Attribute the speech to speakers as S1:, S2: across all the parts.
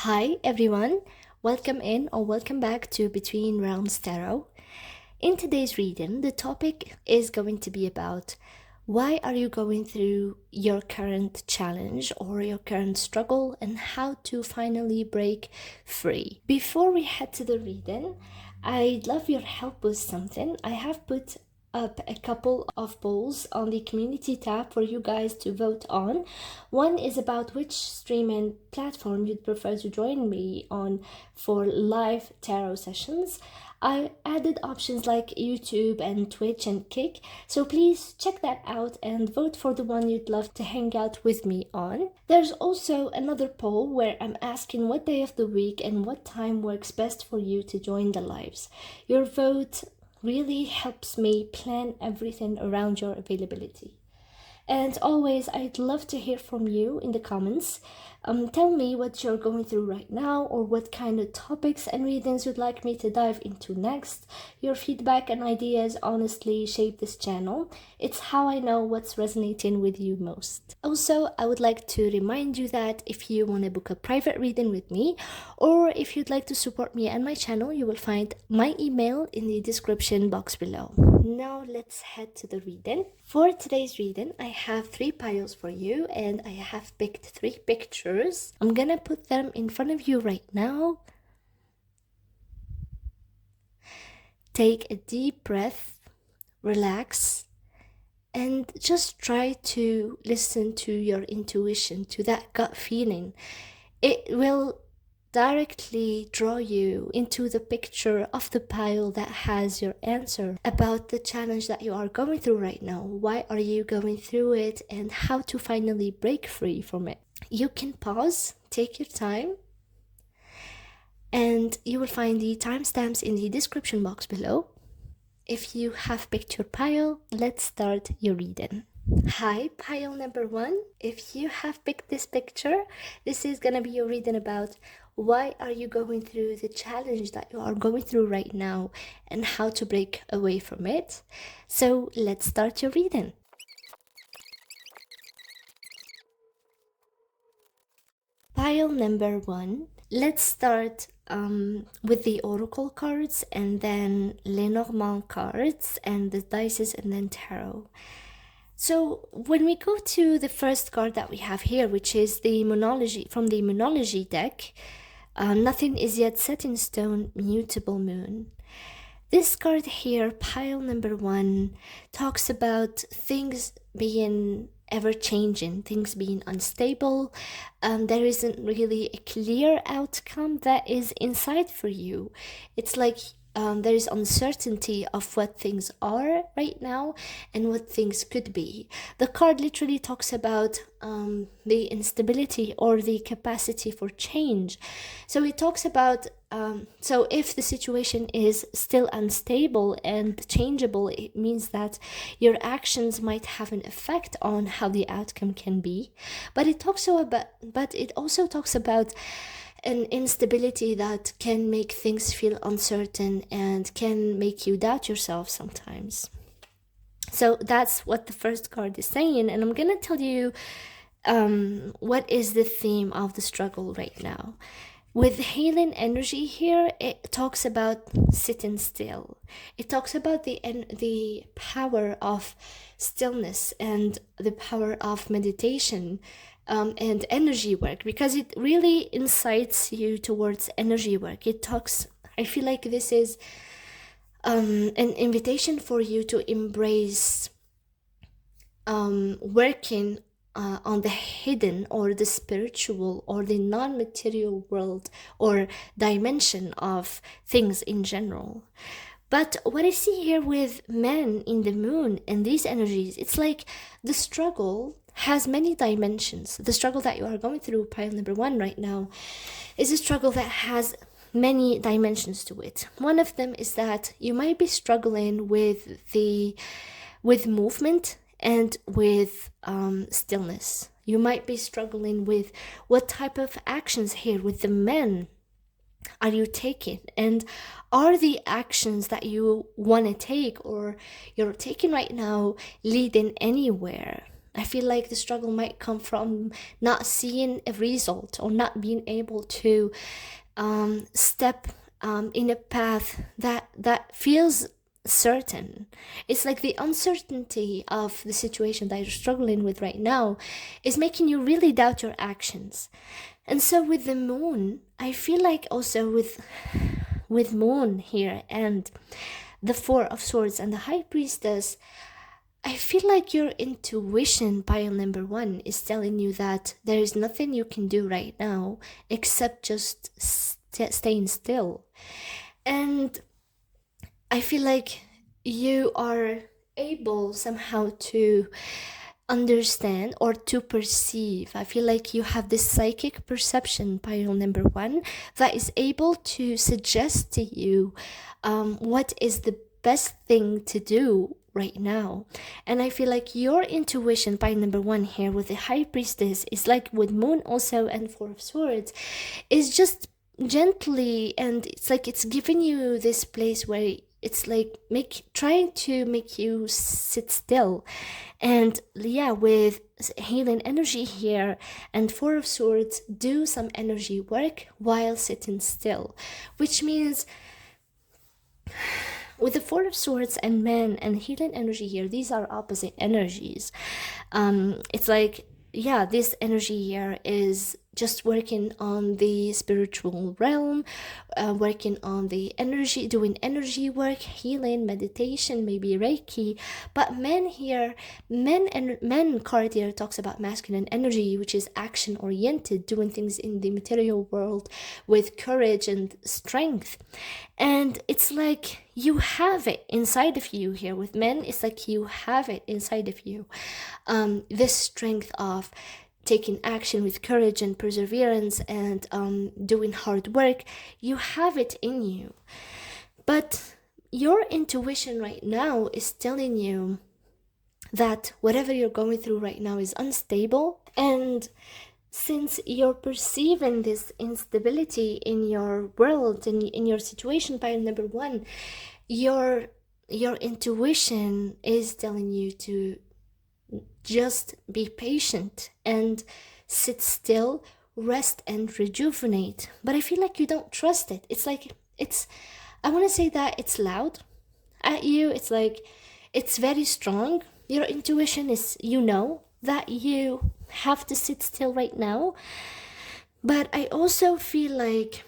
S1: Hi everyone, welcome in or welcome back to Between Realms Tarot. In today's reading, the topic is going to be about why are you going through your current challenge or your current struggle and how to finally break free. Before we head to the reading, I'd love your help with something. I have put up a couple of polls on the community tab for you guys to vote on. One is about which streaming platform you'd prefer to join me on for live tarot sessions. I added options like YouTube and Twitch and Kick, so please check that out and vote for the one you'd love to hang out with me on. There's also another poll where I'm asking what day of the week and what time works best for you to join the lives. Your vote really helps me plan everything around your availability. And always, I'd love to hear from you in the comments. Tell me what you're going through right now or what kind of topics and readings you'd like me to dive into next. Your feedback and ideas honestly shape this channel. It's how I know what's resonating with you most. Also, I would like to remind you that if you want to book a private reading with me or if you'd like to support me and my channel, you will find my email in the description box below. Now let's head to the reading. For today's reading, I have 3 piles for you and I have picked 3 pictures. I'm gonna put them in front of you right now. Take a deep breath, relax, and just try to listen to your intuition, to that gut feeling. It will directly draw you into the picture of the pile that has your answer about the challenge that you are going through right now. Why are you going through it and how to finally break free from it. You can pause, take your time, and you will find the timestamps in the description box below. If you have picked your pile, let's start your reading. Hi, pile number 1. If you have picked this picture, this is gonna be your reading about why are you going through the challenge that you are going through right now and how to break away from it. So let's start your reading. Pile number 1. Let's start with the oracle cards and then Lenormand cards and the dice and then tarot. So when we go to the first card that we have here, which is the Moonology, from the Moonology deck, Nothing is Yet Set in Stone, Mutable Moon. This card here, pile number 1, talks about things being ever-changing, things being unstable. There isn't really a clear outcome that is in sight for you. It's like there is uncertainty of what things are right now and what things could be. The card literally talks about the instability or the capacity for change. So it talks about so if the situation is still unstable and changeable, it means that your actions might have an effect on how the outcome can be. But it also talks about an instability that can make things feel uncertain and can make you doubt yourself sometimes. So that's what the first card is saying, and I'm gonna tell you what is the theme of the struggle right now. With healing energy here, it talks about sitting still. It talks about the power of stillness and the power of meditation and energy work, because it really incites you towards energy work. I feel like this is an invitation for you to embrace working on the hidden or the spiritual or the non-material world or dimension of things in general. But what I see here with men in the moon and these energies, it's like the struggle has many dimensions. The struggle that you are going through, pile number 1 right now, is a struggle that has many dimensions to it. One of them is that you might be struggling with movement and with stillness. You might be struggling with what type of actions here with the men are you taking, and are the actions that you want to take or you're taking right now leading anywhere? I feel like the struggle might come from not seeing a result or not being able to step in a path that feels certain. It's like the uncertainty of the situation that you're struggling with right now is making you really doubt your actions. And so with the moon, I feel like also with moon here and the Four of Swords and the High Priestess, I feel like your intuition, pile number one, is telling you that there is nothing you can do right now except just staying still. And I feel like you are able somehow to understand or to perceive. I feel like you have this psychic perception, pile number one, that is able to suggest to you what is the best thing to do right now. And I feel like your intuition, pile number one here with the High Priestess, is like with Moon also and Four of Swords, is just gently, and it's like it's giving you this place where it's like trying to make you sit still. And yeah, with healing energy here and Four of Swords, do some energy work while sitting still, which means with the Four of Swords and Men and healing energy here, these are opposite energies. It's like, yeah, this energy here is just working on the spiritual realm, working on the energy, doing energy work, healing, meditation, maybe Reiki. But men here, men card here talks about masculine energy, which is action oriented, doing things in the material world with courage and strength. And it's like you have it inside of you here. With men, it's like you have it inside of you. This strength of taking action with courage and perseverance and doing hard work, you have it in you. But your intuition right now is telling you that whatever you're going through right now is unstable. And since you're perceiving this instability in your world, in your situation, pile number one, your intuition is telling you to just be patient and sit still, rest and rejuvenate. But I feel like you don't trust it. It's like I want to say that it's loud at you. It's like it's very strong. Your intuition is, that you have to sit still right now. But I also feel like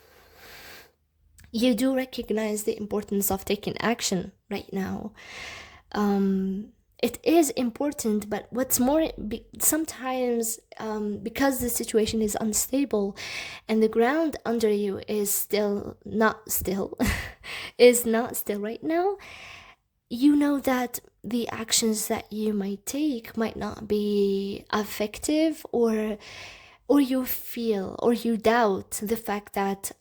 S1: you do recognize the importance of taking action right now. It is important, but what's more, sometimes because the situation is unstable and the ground under you is not still right now, you know that the actions that you might take might not be effective, or you feel or you doubt the fact that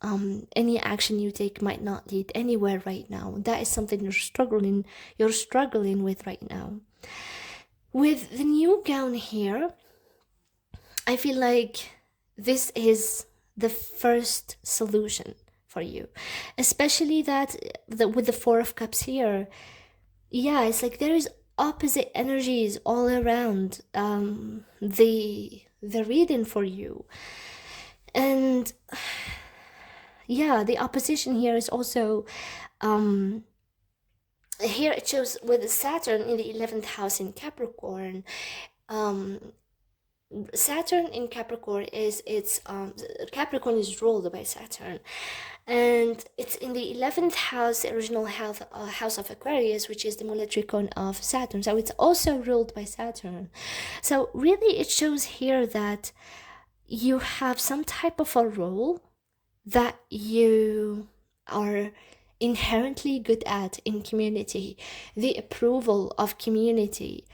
S1: any action you take might not lead anywhere right now. That is something you're struggling with right now. With the new gown here, I feel like this is the first solution for you, especially with the Four of Cups here. Yeah, it's like there is opposite energies all around the reading for you. And yeah, the opposition here is also here it shows with Saturn in the 11th house in Capricorn. Saturn in Capricorn Capricorn is ruled by Saturn, and it's in the 11th house, the original house of Aquarius, which is the Mulattrikon of Saturn. So it's also ruled by Saturn. So really it shows here that you have some type of a role that you are inherently good at in community, the approval of community.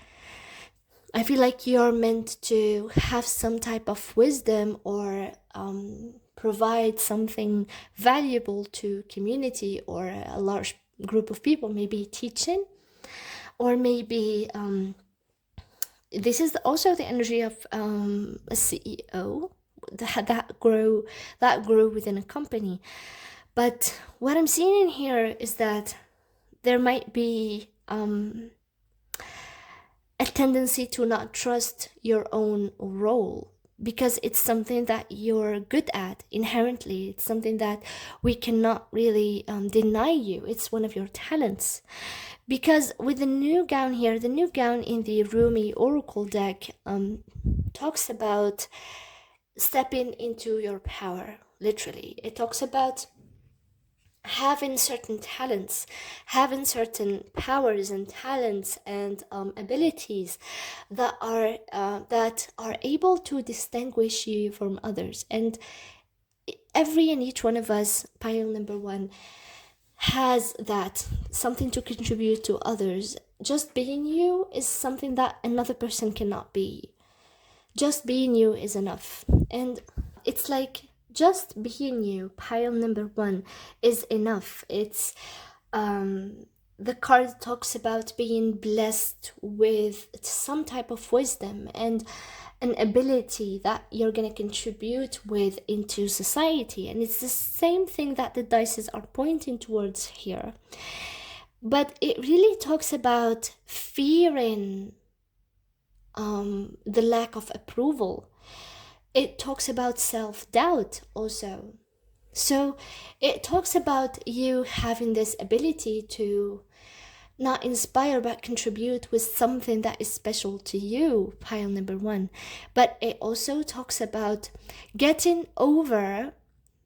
S1: I feel like you're meant to have some type of wisdom or provide something valuable to community or a large group of people, maybe teaching, or maybe this is also the energy of a CEO that grow within a company. But what I'm seeing in here is that there might be a tendency to not trust your own role, because it's something that you're good at inherently. It's something that we cannot really deny you. It's one of your talents. Because with the new gown here, the new gown in the Rumi Oracle deck talks about stepping into your power, literally. It talks about having certain talents, having certain powers and talents and abilities that are able to distinguish you from others. And every and each one of us, pile number one, has that, something to contribute to others. Just being you is something that another person cannot be. Just being you is enough. And it's like, just being you, pile number one, is enough. It's the card talks about being blessed with some type of wisdom and an ability that you're going to contribute with into society. And it's the same thing that the dices are pointing towards here. But it really talks about fearing the lack of approval. It talks about self-doubt also. So it talks about you having this ability to not inspire but contribute with something that is special to you, pile number one. But it also talks about getting over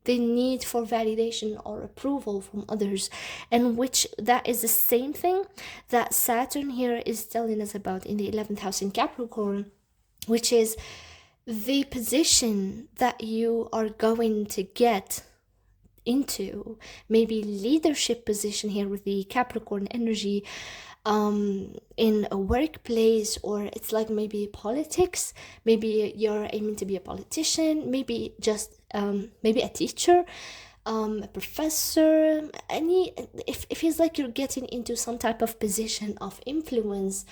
S1: the need for validation or approval from others, and which that is the same thing that Saturn here is telling us about in the 11th house in Capricorn, which is the position that you are going to get into, maybe leadership position here with the Capricorn energy, in a workplace, or it's like maybe politics. Maybe you're aiming to be a politician, maybe just maybe a teacher, a professor, it feels like you're getting into some type of position of influence,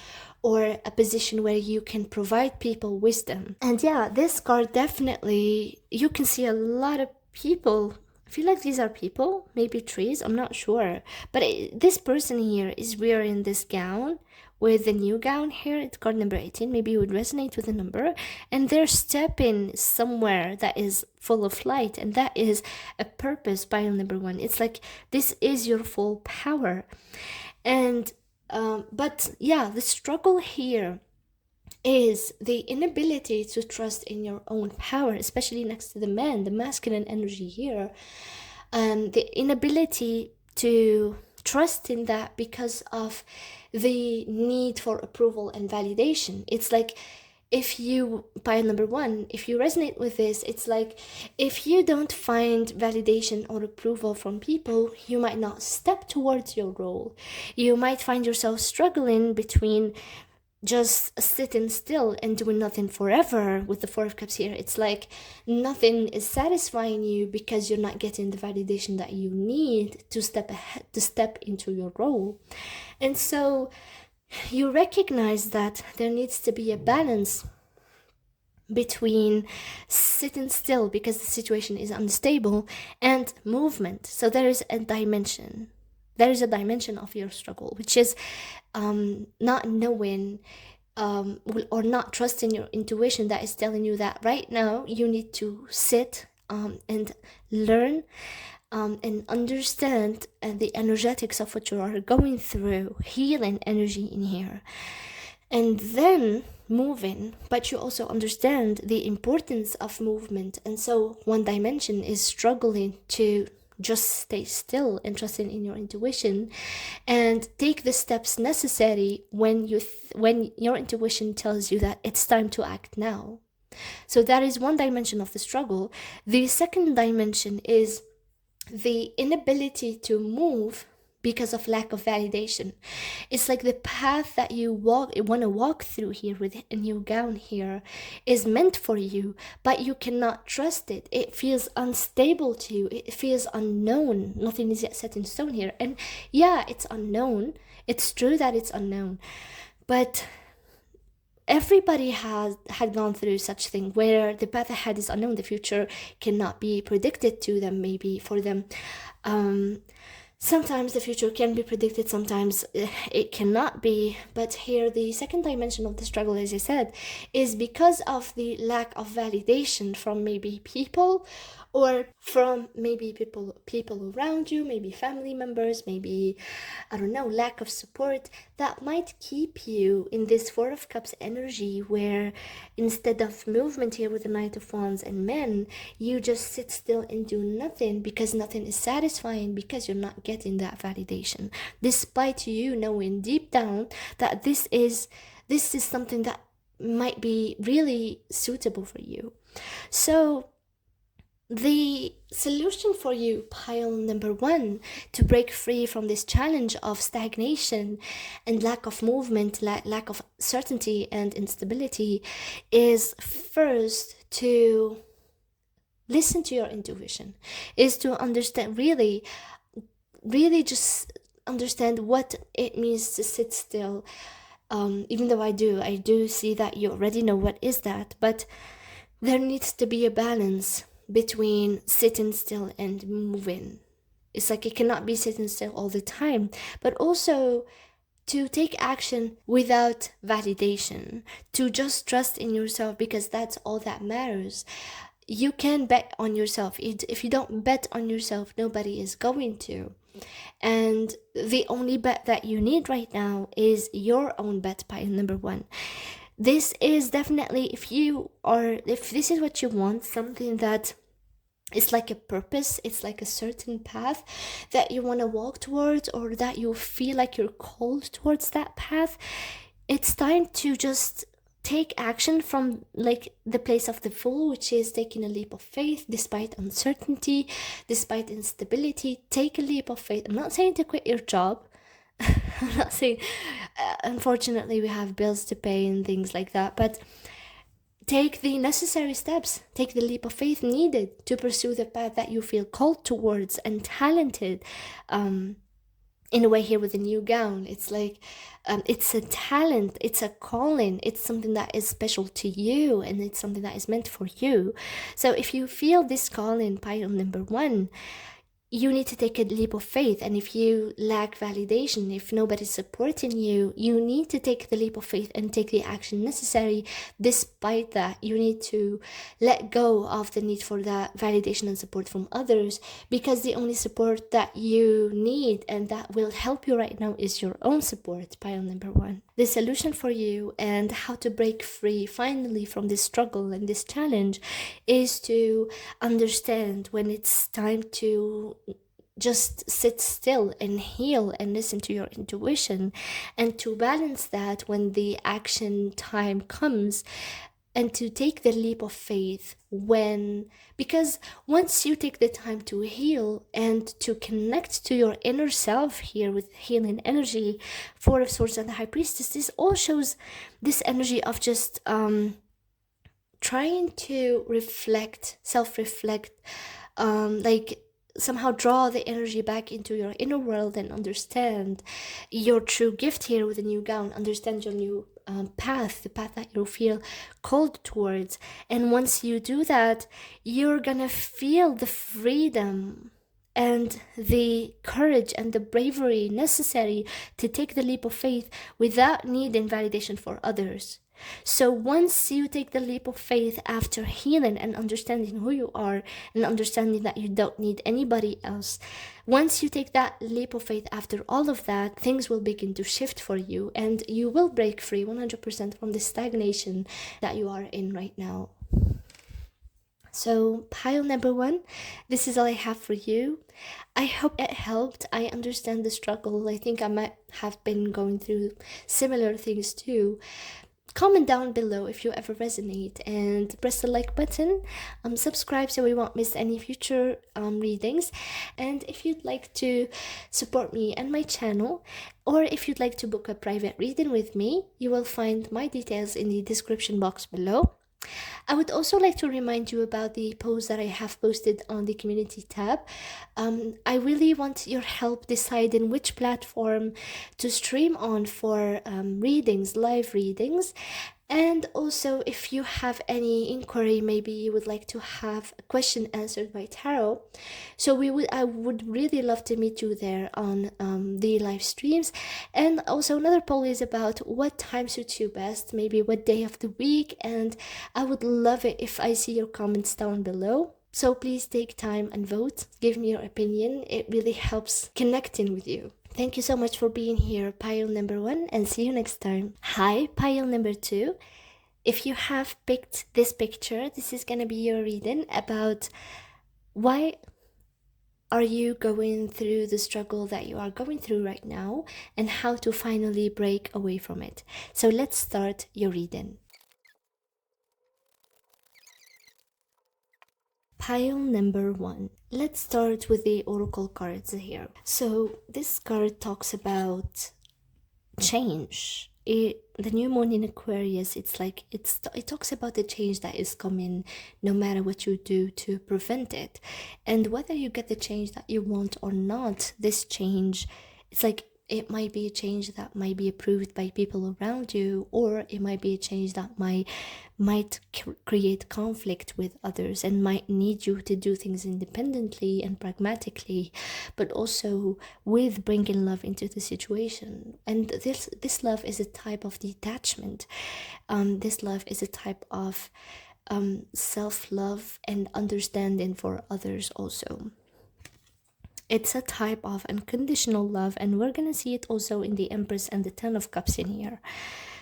S1: or a position where you can provide people wisdom. And yeah, this card definitely, you can see a lot of people. I feel like these are people, maybe trees, I'm not sure. But this person here is wearing this gown with the new gown here. It's card number 18. Maybe you would resonate with the number. And they're stepping somewhere that is full of light. And that is a purpose, pile number one. It's like, this is your full power. And, but yeah, the struggle here is the inability to trust in your own power, especially next to the man, the masculine energy here. The inability to trust in that because of the need for approval and validation. It's like, if you, pile number one, if you resonate with this, it's like, if you don't find validation or approval from people, you might not step towards your role. You might find yourself struggling between just sitting still and doing nothing forever. With the Four of Cups here, it's like nothing is satisfying you because you're not getting the validation that you need to step ahead, to step into your role. And so you recognize that there needs to be a balance between sitting still because the situation is unstable and movement. So there is a dimension. There is a dimension of your struggle, which is not knowing or not trusting your intuition that is telling you that right now you need to sit and learn and understand the energetics of what you are going through, healing energy in here, and then moving. But you also understand the importance of movement. And so one dimension is struggling to just stay still and trusting in your intuition and take the steps necessary when your intuition tells you that it's time to act now. So that is one dimension of the struggle. The second dimension is the inability to move because of lack of validation. It's like the path that you want to walk through here with a new gown here is meant for you, but you cannot trust it. It feels unstable to you. It feels unknown. Nothing is yet set in stone here. And yeah, it's unknown. It's true that it's unknown. But everybody had gone through such thing where the path ahead is unknown. The future cannot be predicted to them, maybe for them. Sometimes the future can be predicted, sometimes it cannot be. But here, the second dimension of the struggle, as I said, is because of the lack of validation from maybe people, or from maybe people around you, maybe family members, maybe, I don't know, lack of support, that might keep you in this Four of Cups energy, where instead of movement here with the Knight of Wands and men, you just sit still and do nothing, because nothing is satisfying, because you're not getting that validation, despite you knowing deep down that this is something that might be really suitable for you. So the solution for you, pile number one, to break free from this challenge of stagnation and lack of movement, lack of certainty and instability, is first to listen to your intuition, is to understand, really just understand what it means to sit still. Even though I do see that you already know what is that, but there needs to be a balance between sitting still and moving. It's like it cannot be sitting still all the time, but also to take action without validation, to just trust in yourself, because that's all that matters. You can bet on yourself. If you don't bet on yourself, nobody is going to. And the only bet that you need right now is your own bet, pile number one. This is definitely, if this is what you want, something that it's like a purpose, it's like a certain path that you want to walk towards, or that you feel like you're called towards that path, it's time to just take action from like the place of the Fool, which is taking a leap of faith despite uncertainty, despite instability. Take a leap of faith. I'm not saying to quit your job. I'm not saying, unfortunately, we have bills to pay and things like that, but take the necessary steps, take the leap of faith needed to pursue the path that you feel called towards and talented. In a way, here with the new gown, it's like, it's a talent, it's a calling, it's something that is special to you, and it's something that is meant for you. So if you feel this calling, pile number one, you need to take a leap of faith. And if you lack validation, if nobody's supporting you, you need to take the leap of faith and take the action necessary. Despite that, you need to let go of the need for that validation and support from others, because the only support that you need and that will help you right now is your own support, pile number one. The solution for you and how to break free finally from this struggle and this challenge is to understand when it's time to just sit still and heal and listen to your intuition, and to balance that when the action time comes, and to take the leap of faith because once you take the time to heal and to connect to your inner self here with healing energy, Four of Swords and the High Priestess, this all shows this energy of just trying to self-reflect, like somehow draw the energy back into your inner world and understand your true gift here with a new gown, understand your new path, the path that you feel called towards. And once you do that, you're gonna feel the freedom and the courage and the bravery necessary to take the leap of faith without needing validation for others. So once you take the leap of faith after healing and understanding who you are and understanding that you don't need anybody else, once you take that leap of faith after all of that, things will begin to shift for you and you will break free 100% from the stagnation that you are in right now. So pile number one, this is all I have for you. I hope it helped. I understand the struggle. I think I might have been going through similar things too. Comment down below if you ever resonate, and press the like button, subscribe so we won't miss any future readings. And if you'd like to support me and my channel, or if you'd like to book a private reading with me, you will find my details in the description box below. I would also like to remind you about the post that I have posted on the community tab. I really want your help deciding which platform to stream on for readings, live readings. And also, if you have any inquiry, maybe you would like to have a question answered by tarot, so I would really love to meet you there on the live streams. And also, another poll is about what time suits you best, maybe what day of the week, and I would love it if I see your comments down below. So please take time and vote, give me your opinion. It really helps connecting with you. Thank you so much for being here, pile number 1, and see you next time. Hi, pile number 2. If you have picked this picture, this is gonna be your reading about why are you going through the struggle that you are going through right now and how to finally break away from it. So let's start your reading. Pile number 1. Let's start with the oracle cards here. So this card talks about change. The new moon in Aquarius, it's like it talks about the change that is coming no matter what you do to prevent it. And whether you get the change that you want or not, this change, it's like it might be a change that might be approved by people around you, or it might be a change that might create conflict with others and might need you to do things independently and pragmatically, but also with bringing love into the situation. And this love is a type of detachment. This love is a type of self-love and understanding for others also. It's a type of unconditional love, and we're gonna see it also in the Empress and the Ten of Cups in here.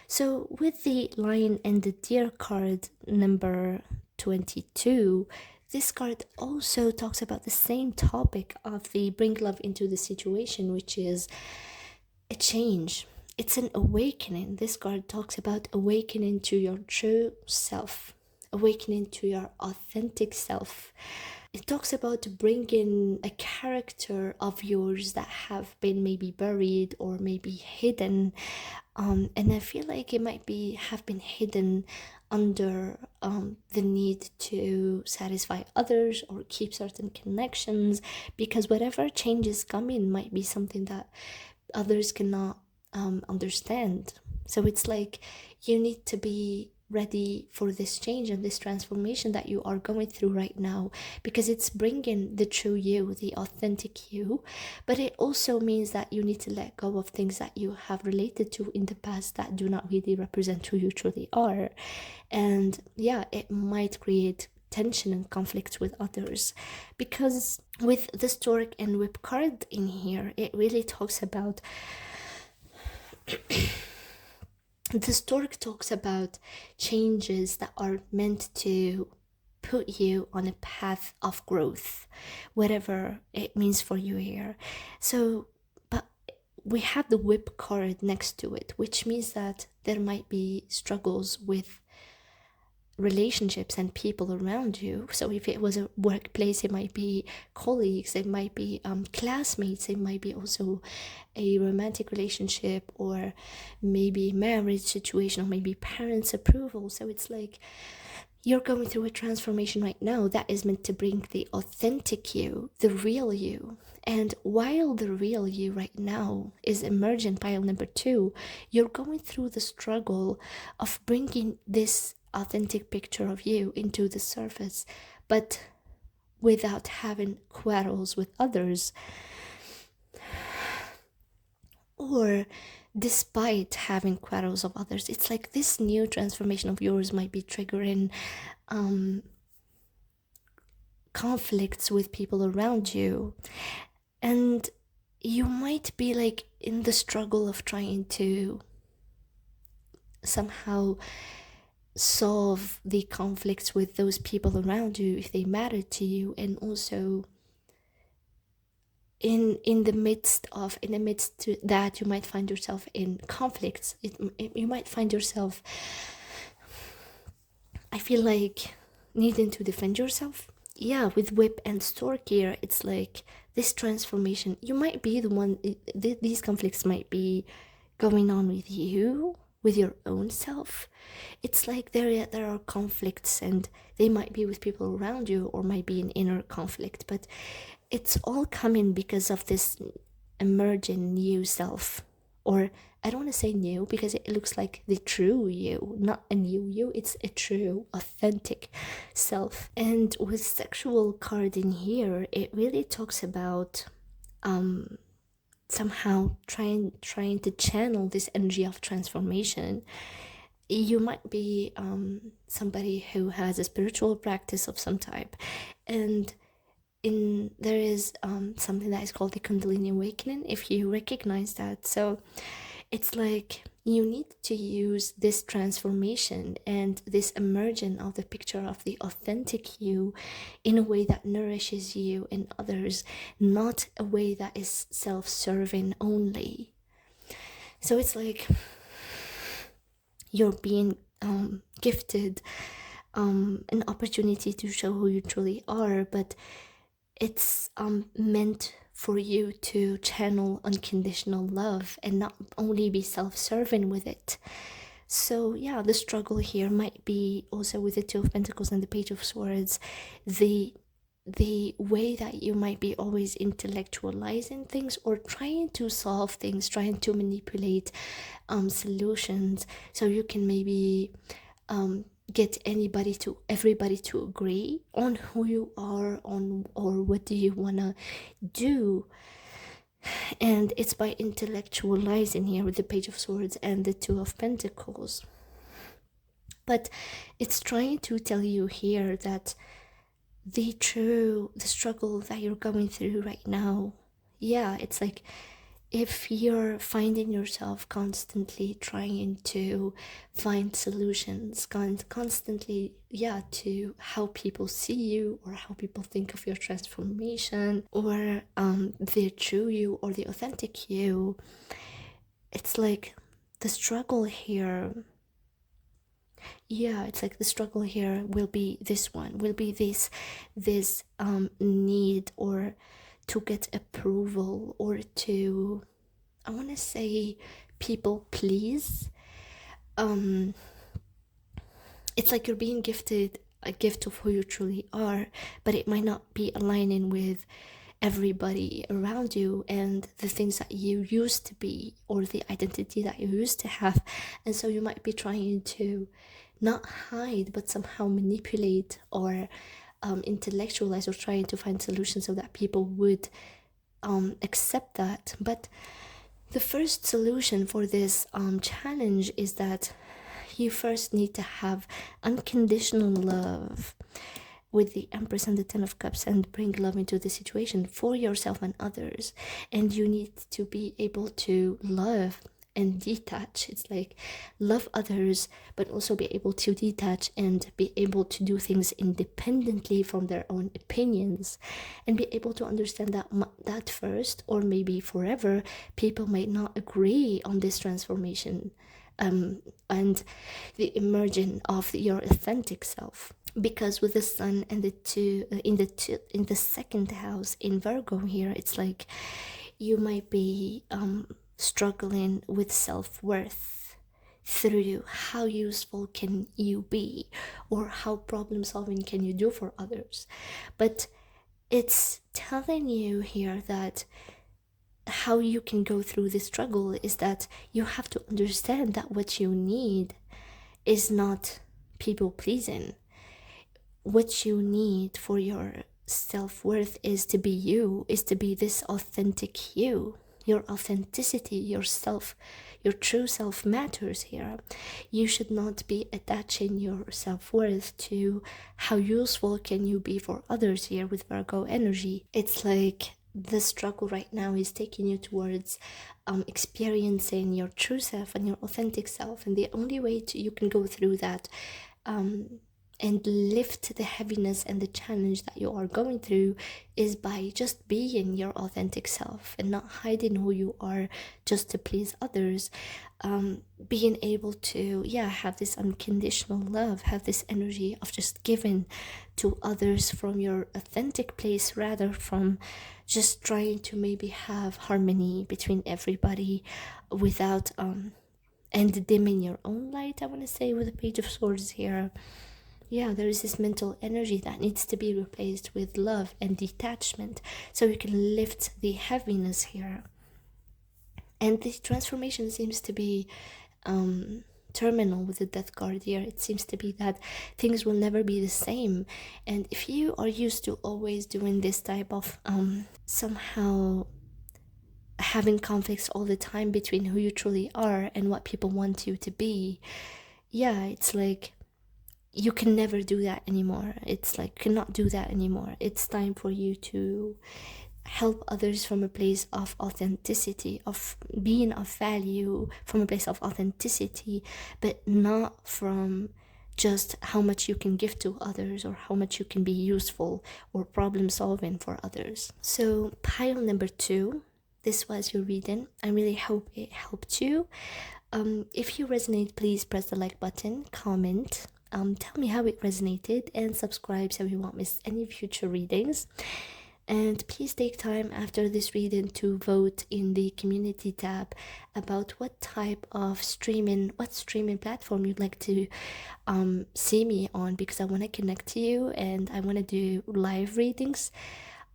S1: So with the Lion and the Deer card number 22, this card also talks about the same topic of the bring love into the situation, which is a change. It's an awakening. This card talks about awakening to your true self, awakening to your authentic self. It talks about bringing a character of yours that have been maybe buried or maybe hidden, and I feel like it might have been hidden under the need to satisfy others or keep certain connections, because whatever changes come in might be something that others cannot understand. So it's like you need to be ready for this change and this transformation that you are going through right now, because it's bringing the true you, the authentic you. But it also means that you need to let go of things that you have related to in the past that do not really represent who you truly are. And yeah, it might create tension and conflict with others, because with the Stork and Whip card in here, it really talks about the Stork talks about changes that are meant to put you on a path of growth, whatever it means for you here. So, but we have the Whip card next to it, which means that there might be struggles with relationships and people around you. So if it was a workplace, it might be colleagues, it might be classmates, it might be also a romantic relationship, or maybe marriage situation, or maybe parents' approval. So it's like you're going through a transformation right now that is meant to bring the authentic you, the real you. And while the real you right now is emerging, pile number 2, you're going through the struggle of bringing this authentic picture of you into the surface, but without having quarrels with others, or despite having quarrels of others. It's like this new transformation of yours might be triggering conflicts with people around you, and you might be like in the struggle of trying to somehow solve the conflicts with those people around you if they matter to you. And also in the midst to that, you might find yourself in conflicts. You might find yourself, I feel like, needing to defend yourself. Yeah, with Whip and Stork here, it's like this transformation. You might be the one, these conflicts might be going on with you, with your own self. It's like there are conflicts, and they might be with people around you, or might be an inner conflict, but it's all coming because of this emerging new self or I don't want to say new because it looks like the true you, not a new you. It's a true, authentic self. And with sexual card in here, it really talks about somehow trying to channel this energy of transformation. You might be somebody who has a spiritual practice of some type, and there is something that is called the Kundalini awakening, if you recognize that. So it's like you need to use this transformation and this emergence of the picture of the authentic you in a way that nourishes you and others, not a way that is self-serving only. So it's like you're being gifted an opportunity to show who you truly are, but it's meant for you to channel unconditional love and not only be self-serving with it. So yeah, the struggle here might be also with the Two of Pentacles and the Page of Swords, the way that you might be always intellectualizing things or trying to solve things, trying to manipulate solutions so you can maybe get everybody to agree on who you are, on or what do you want to do. And it's by intellectualizing here with the Page of Swords and the Two of Pentacles. But it's trying to tell you here that the struggle that you're going through right now, yeah, it's like if you're finding yourself constantly trying to find solutions, constantly, yeah, to how people see you or how people think of your transformation or the true you or the authentic you, it's like the struggle here, yeah, it's like the struggle here will be this need or to get approval or to, I want to say, people please. It's like you're being gifted a gift of who you truly are, but it might not be aligning with everybody around you and the things that you used to be or the identity that you used to have. And so you might be trying to not hide but somehow manipulate or intellectualize or trying to find solutions so that people would accept that. But the first solution for this challenge is that you first need to have unconditional love with the Empress and the Ten of Cups and bring love into the situation for yourself and others. And you need to be able to love and detach. It's like love others, but also be able to detach and be able to do things independently from their own opinions and be able to understand that first, or maybe forever, people might not agree on this transformation and the emerging of your authentic self. Because with the Sun and the two in the second house in Virgo here, it's like you might be struggling with self-worth through how useful can you be or how problem solving can you do for others. But it's telling you here that how you can go through this struggle is that you have to understand that what you need is not people pleasing. What you need for your self-worth is to be you, is to be this authentic you. Your authenticity, yourself, your true self matters here. You should not be attaching your self-worth to how useful can you be for others here with Virgo energy. It's like the struggle right now is taking you towards experiencing your true self and your authentic self. And the only way you can go through that and lift the heaviness and the challenge that you are going through is by just being your authentic self and not hiding who you are just to please others. Being able to, yeah, have this unconditional love, have this energy of just giving to others from your authentic place rather from just trying to maybe have harmony between everybody without and dimming your own light, I want to say, with the Page of Swords here. Yeah, there is this mental energy that needs to be replaced with love and detachment so you can lift the heaviness here. And the transformation seems to be terminal with the death card here. It seems to be that things will never be the same. And if you are used to always doing this type of somehow having conflicts all the time between who you truly are and what people want you to be, yeah, it's like you can never do that anymore. It's like cannot do that anymore. It's time for you to help others from a place of authenticity, of being of value from a place of authenticity, but not from just how much you can give to others or how much you can be useful or problem solving for others. So pile number 2, this was your reading. I really hope it helped you. If you resonate, please press the like button, comment, tell me how it resonated, and subscribe so you won't miss any future readings. And please take time after this reading to vote in the community tab about what type of streaming platform you'd like to see me on, because I want to connect to you and I want to do live readings.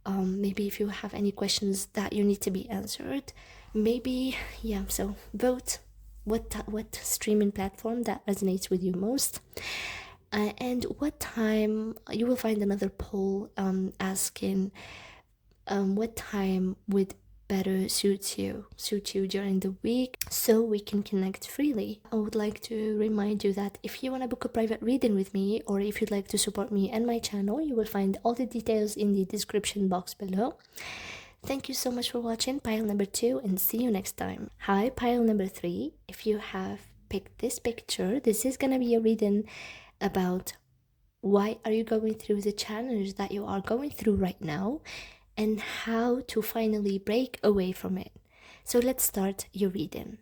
S1: Maybe if you have any questions that you need to be answered, maybe, yeah, so vote what streaming platform that resonates with you most. And what time you will find another poll asking what time would better suit you during the week, so we can connect freely. I would like to remind you that if you want to book a private reading with me, or if you'd like to support me and my channel, you will find all the details in the description box below. Thank you so much for watching pile number 2, and see you next time. Hi, pile number 3. If you have picked this picture, this is gonna be a reading about why are you going through the challenge that you are going through right now, and how to finally break away from it. So let's start your reading.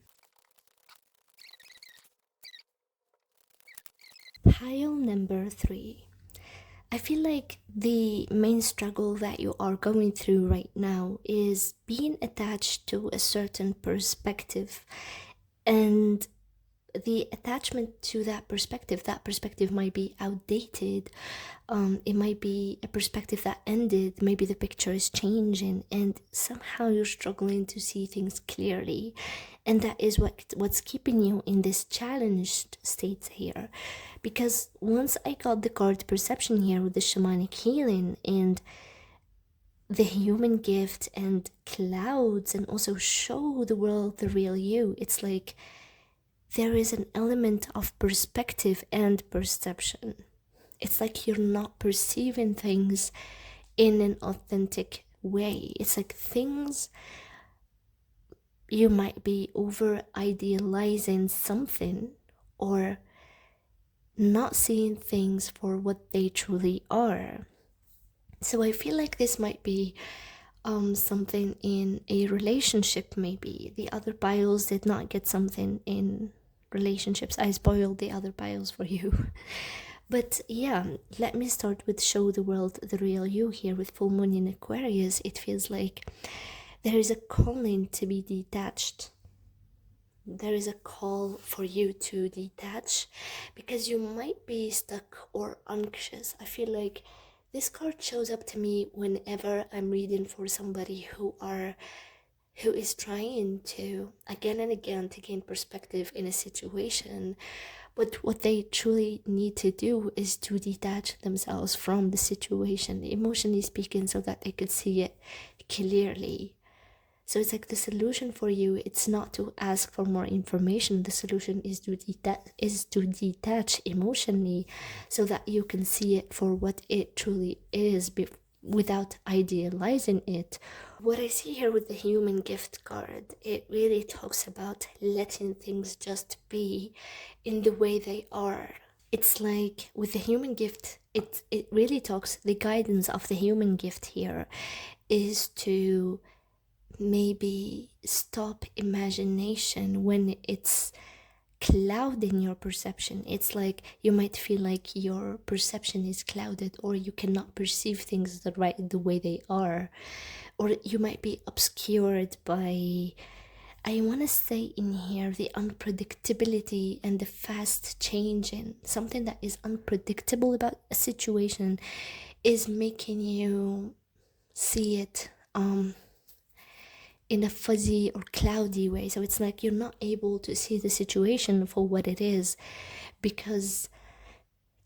S1: Pile number 3. I feel like the main struggle that you are going through right now is being attached to a certain perspective, and the attachment to that perspective might be outdated. It might be a perspective that ended. Maybe the picture is changing and somehow you're struggling to see things clearly, and that is what's keeping you in this challenged state here. Because once I got the card perception here with the shamanic healing and the human gift and clouds, and also show the world the real you, it's like there is an element of perspective and perception. It's like you're not perceiving things in an authentic way. It's like things, you might be over idealizing something, or not seeing things for what they truly are. So I feel like this might be something in a relationship. Maybe the other piles did not get something in relationships. I spoiled the other piles for you. But yeah, let me start with show the world the real you here with full moon in Aquarius. It feels like there is a calling to be detached. There is a call for you to detach, because you might be stuck or anxious. I feel like this card shows up to me whenever I'm reading for somebody who is trying to again and again to gain perspective in a situation, but what they truly need to do is to detach themselves from the situation, emotionally speaking, so that they could see it clearly. So it's like the solution for you, it's not to ask for more information. The solution is to detach emotionally, so that you can see it for what it truly is, without idealizing it. What I see here with the human gift card, it really talks about letting things just be in the way they are. It's like with the human gift, it really talks, the guidance of the human gift here is to maybe stop imagination when it's clouding your perception. It's like you might feel like your perception is clouded, or you cannot perceive things the way they are, or you might be obscured by, I want to say in here, the unpredictability and the fast changing. Something that is unpredictable about a situation is making you see it in a fuzzy or cloudy way. So it's like you're not able to see the situation for what it is, because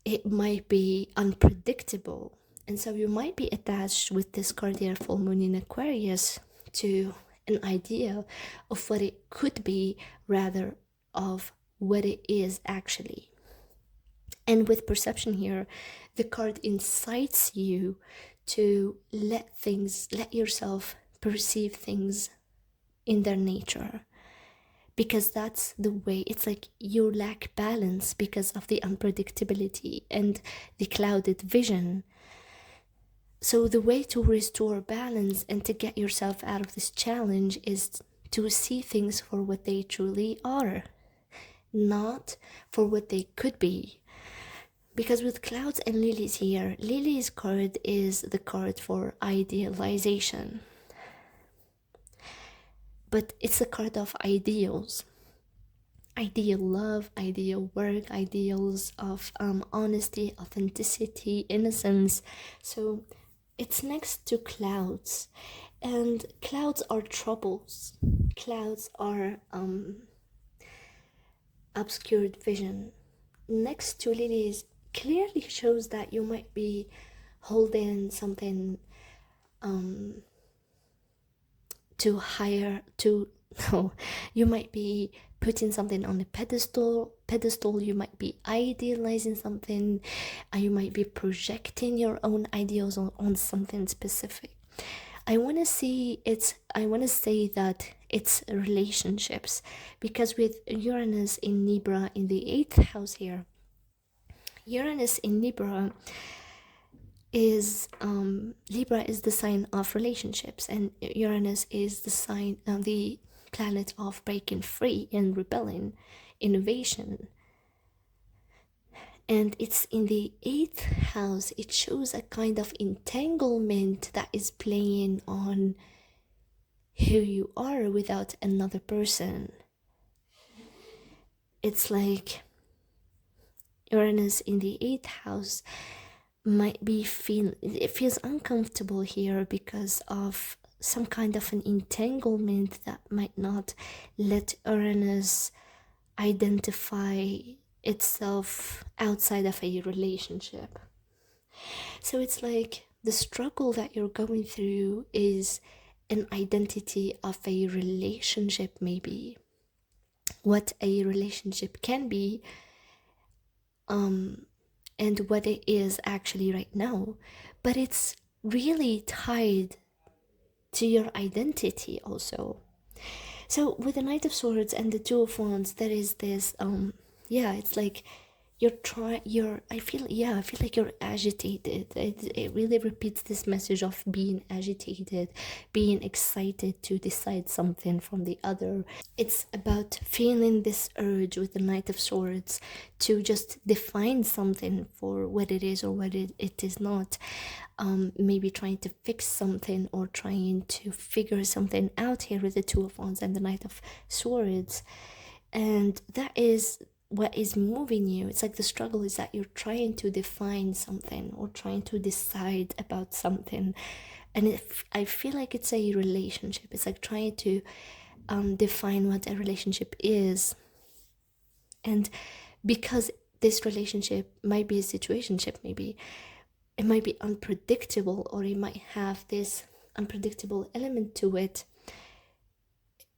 S1: it might be unpredictable. And so you might be attached with this card here, full moon in Aquarius, to an idea of what it could be rather of what it is actually. And with perception here, the card incites you to let yourself perceive things in their nature, because that's the way. It's like you lack balance because of the unpredictability and the clouded vision. So the way to restore balance and to get yourself out of this challenge is to see things for what they truly are, not for what they could be. Because with clouds and lilies here, Lily's card is the card for idealization. But it's a card of ideals. Ideal love, ideal work, ideals of honesty, authenticity, innocence. So it's next to clouds. And clouds are troubles. Clouds are obscured vision. Next to lilies clearly shows that you might be holding something you might be putting something on a pedestal. You might be idealizing something, and you might be projecting your own ideals on something specific. I want to say that it's relationships, because with Uranus in Libra in the 8th house here, Uranus in Libra is Libra is the sign of relationships, and Uranus is the sign of the planet of breaking free and rebelling, innovation. And it's in the 8th house. It shows a kind of entanglement that is playing on who you are without another person. It's like Uranus in the 8th house might be it feels uncomfortable here because of some kind of an entanglement that might not let Uranus identify itself outside of a relationship. So it's like the struggle that you're going through is an identity of a relationship, maybe what a relationship can be, and what it is actually right now. But it's really tied to your identity also. So with the Knight of Swords and the Two of Wands, there is this it's like I feel like you're agitated. It really repeats this message of being agitated, being excited to decide something from the other. It's about feeling this urge with the Knight of Swords to just define something for what it is or what it is not. Maybe trying to fix something or trying to figure something out here with the Two of Wands and the Knight of Swords. And that is what is moving you. It's like the struggle is that you're trying to define something or trying to decide about something. And I feel like it's a relationship. It's like trying to define what a relationship is. And because this relationship might be a situationship, maybe it might be unpredictable, or it might have this unpredictable element to it,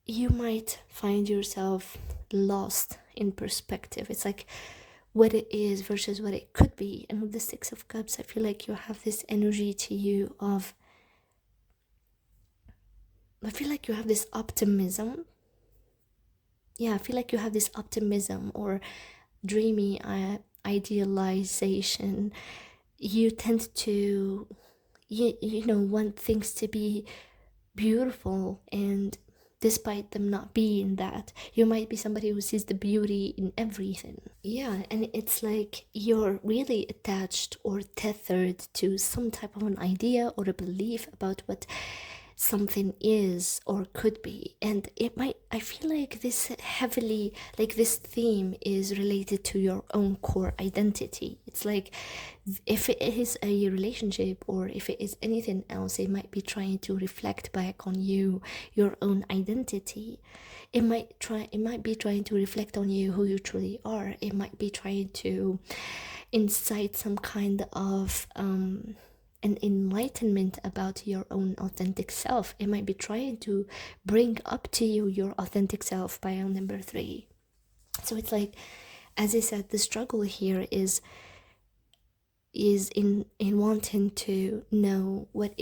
S1: you might find yourself lost in perspective. It's like what it is versus what it could be. And with the Six of Cups, I feel like you have this energy to you of, I feel like you have this optimism. Yeah, I feel like you have this optimism or dreamy idealization. You tend to, want things to be beautiful, and despite them not being that, you might be somebody who sees the beauty in everything. Yeah, and it's like you're really attached or tethered to some type of an idea or a belief about what something is or could be. And I feel like this heavily, like this theme is related to your own core identity. It's like if it is a relationship or if it is anything else, it might be trying to reflect back on you, your own identity. It might be trying to reflect on you, who you truly are. It might be trying to incite some kind of an enlightenment about your own authentic self. It might be trying to bring up to you your authentic self, pile number 3. So it's like, as I said, the struggle here is in wanting to know what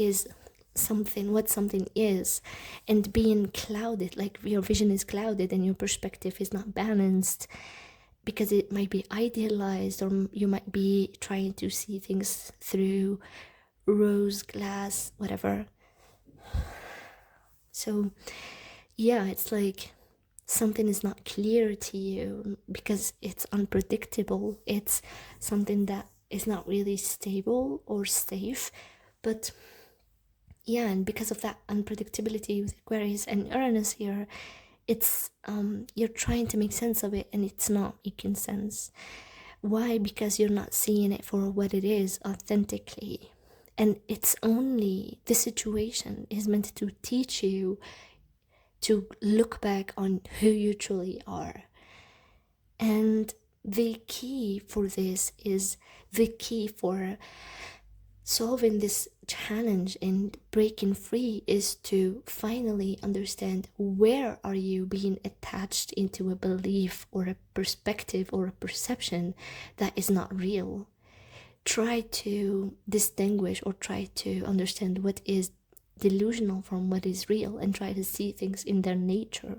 S1: something is, and being clouded, like your vision is clouded and your perspective is not balanced, because it might be idealized, or you might be trying to see things through rose glass, whatever. So yeah, it's like something is not clear to you because it's unpredictable. It's something that is not really stable or safe. But yeah, and because of that unpredictability with Aquarius and Uranus here, it's you're trying to make sense of it and it's not making sense. Why? Because you're not seeing it for what it is authentically. And it's only, the situation is meant to teach you to look back on who you truly are. And the key for this is, the key for solving this challenge and breaking free is to finally understand, where are you being attached into a belief or a perspective or a perception that is not real. Try to distinguish or try to understand what is delusional from what is real, and try to see things in their nature.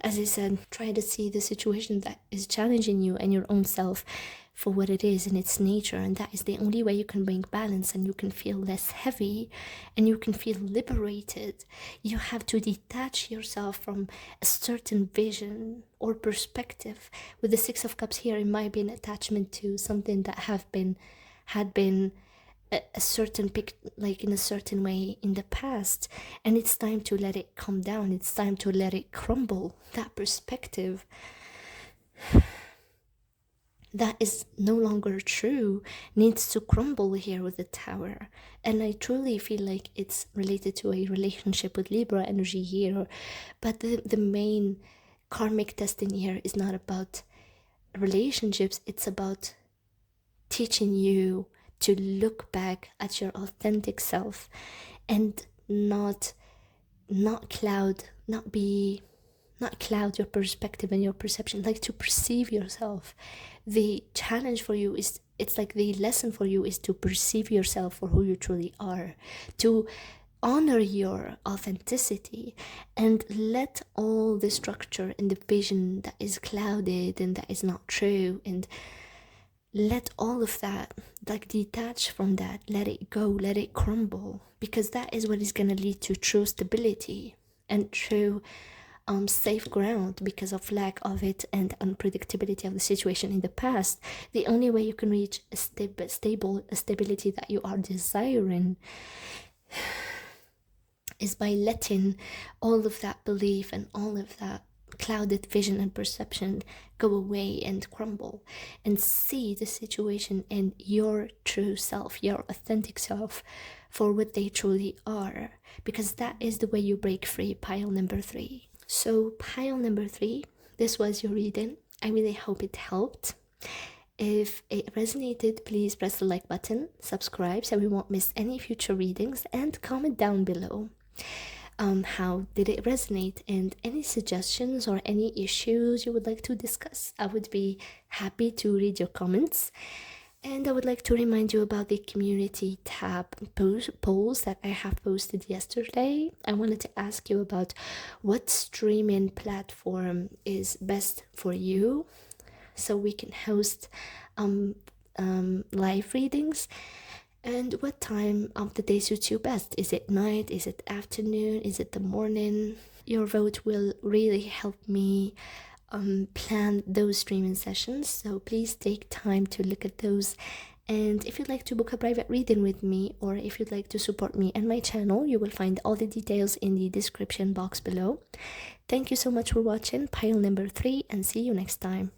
S1: As I said, try to see the situation that is challenging you and your own self for what it is in its nature, and that is the only way you can bring balance, and you can feel less heavy and you can feel liberated. You have to detach yourself from a certain vision or perspective. With the Six of Cups here, it might be an attachment to something that had been a certain like in a certain way in the past, and it's time to let it come down. It's time to let it crumble. That perspective that is no longer true needs to crumble here with the Tower. And I truly feel like it's related to a relationship with Libra energy here. But the main karmic testing here is not about relationships. It's about teaching you to look back at your authentic self and not cloud your perspective and your perception, like to perceive yourself. The challenge for you is, it's like the lesson for you is to perceive yourself for who you truly are, to honor your authenticity, and let all the structure and the vision that is clouded and that is not true, and let all of that, like, detach from that, let it go, let it crumble, because that is what is going to lead to true stability and true safe ground. Because of lack of it and unpredictability of the situation in the past, the only way you can reach a stability that you are desiring is by letting all of that belief and all of that clouded vision and perception go away and crumble, and see the situation and your true self, your authentic self, for what they truly are, because that is the way you break free, pile number 3. So pile number 3, this was your reading. I really hope it helped. If it resonated, please press the like button, subscribe so we won't miss any future readings, and comment down below how did it resonate, and any suggestions or any issues you would like to discuss. I would be happy to read your comments. And I would like to remind you about the community tab polls that I have posted yesterday. I wanted to ask you about what streaming platform is best for you, so we can host live readings, and what time of the day suits you best. Is it night? Is it afternoon? Is it the morning? Your vote will really help me plan those streaming sessions, so please take time to look at those And if you'd like to book a private reading with me, or if you'd like to support me and my channel, you will find all the details in the description box below. Thank you so much for watching pile number 3, and see you next time.